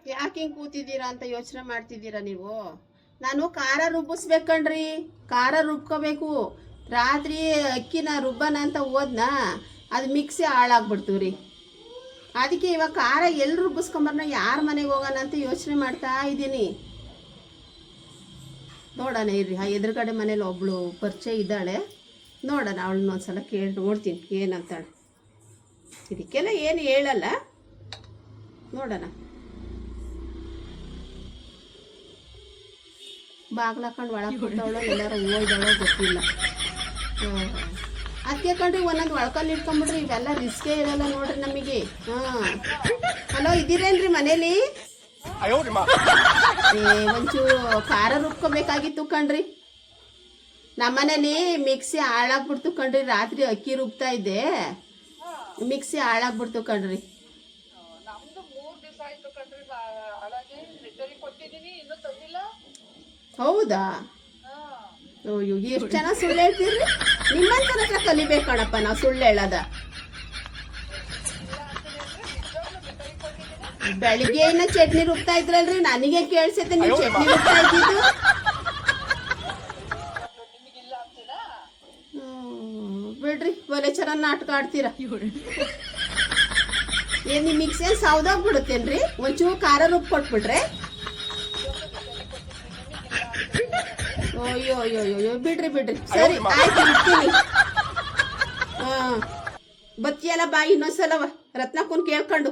ಯಾಕೆ ಹಿಂಗೆ ಕೂತಿದ್ದೀರಾ ಅಂತ ಯೋಚನೆ ಮಾಡ್ತಿದ್ದೀರಾ ನೀವು? ನಾನು ಖಾರ ರುಬ್ಬಿಸ್ಬೇಕಣ್ರಿ, ಖಾರ ರುಬ್ಕೋಬೇಕು. ರಾತ್ರಿ ಅಕ್ಕಿನ ರುಬ್ಬನ ಅಂತ ಹೋದ್ನಾ, ಅದು ಮಿಕ್ಸಿ ಹಾಳಾಗ್ಬಿಡ್ತು ರೀ. ಅದಕ್ಕೆ ಇವಾಗ ಖಾರ ಎಲ್ಲಿ ರುಬ್ಬಿಸ್ಕೊಂಬರ್ನ, ಯಾರ ಮನೆಗೆ ಹೋಗೋಣ ಅಂತ ಯೋಚನೆ ಮಾಡ್ತಾ ಇದ್ದೀನಿ. ನೋಡೋಣ ಇರ್ರಿ, ಆ ಎದುರುಗಡೆ ಮನೇಲಿ ಒಬ್ಳು ಪರಿಚಯ ಇದ್ದಾಳೆ, ನೋಡೋಣ ಅವಳನ್ನ ಒಂದ್ಸಲ ಕೇಳಿ ನೋಡ್ತೀನಿ ಏನಂತಾಳೆ. ಇದಕ್ಕೆಲ್ಲ ಏನು ಹೇಳಲ್ಲ, ನೋಡೋಣ. ಬಾಗ್ಲು ಹಾಕೊಂಡು ಒಳಗೆ ಕೊಟ್ಟವಳು, ಎಲ್ಲಾರು ಹೋಯ್ದವಳೋ ಗೊತ್ತಿಲ್ಲ. ಅದಕ್ಕೆ ಕಂಡ್ರಿ ಒಂದೊಂದು ಒಳ್ಕಲ್ಲಿ ಇಟ್ಕೊಂಬಿಡ್ರಿ, ಇವೆಲ್ಲ ರಿಸ್ಕೇ ಇರಲ್ಲ ನೋಡ್ರಿ ನಮಗೆ. ಹಾಂ, ಹಲೋ, ಇದ್ದೀರೇನ್ರಿ ಮನೇಲಿ? ಒಂಚೂರು ಖಾರ ರುಬ್ಕೋಬೇಕಾಗಿತ್ತು ಕಣ್ರಿ. ನಮ್ಮನೇಲಿ ಮಿಕ್ಸಿ ಹಾಳಾಗ್ಬಿಡ್ತು ಕಣ್ರಿ. ರಾತ್ರಿ ಅಕ್ಕಿ ರುಬ್ತಾ ಇದ್ದೆ, ಮಿಕ್ಸಿ ಹಾಳಾಗ್ಬಿಡ್ತು ಕಣ್ರಿ. ಹೌದಾ? ಅಯ್ಯೋ, ಎಷ್ಟು ಜನ ಸುಳ್ಳು ಹೇಳ್ತೀರಿ? ನಿಮ್ಮಂತ ಹತ್ರ ಕಲಿಬೇಕು ಕಣಪ್ಪ ನಾವು ಸುಳ್ಳು ಹೇಳೋದ. ಬೆಳಿಗ್ಗೆ ಇನ್ನ ಚಟ್ನಿ ರುಬ್ತಾ ಇದ್ರಲ್ರಿ, ನನಗೆ ಕೇಳಿಸೈತೆ ನೀವು ಚಟ್ನಿ ರುಬ್ತಾ ಇದ್ದಿದ್ದು. ಬಿಡ್ರಿ, ಒಲೆ ಚೆನ್ನಾಗಿ ನಾಟಕ ಆಡ್ತೀರಾ. ಏನ್ ನಿಮ್ ಮಿಕ್ಸಿ ಸೌದಾಗ್ಬಿಡುತ್ತೇನ್ರಿ? ಒಂಚೂರು ಖಾರ ರುಬ್ ಕೊಟ್ಬಿಟ್ರೆ. ಅಯ್ಯೋ ಅಯ್ಯೋ ಅಯ್ಯೋ, ಬಿಡ್ರಿ ಬಿಡ್ರಿ, ಸರಿ ಆಯ್ತು, ಇರ್ತೀನಿ. ಹಾ, ಬತ್ತಿಯಲ್ಲ ಬಾ ಇನ್ನೊಂದ್ಸಲವ ರತ್ನಕ್ಕೂನ್ ಕೇಳ್ಕೊಂಡು.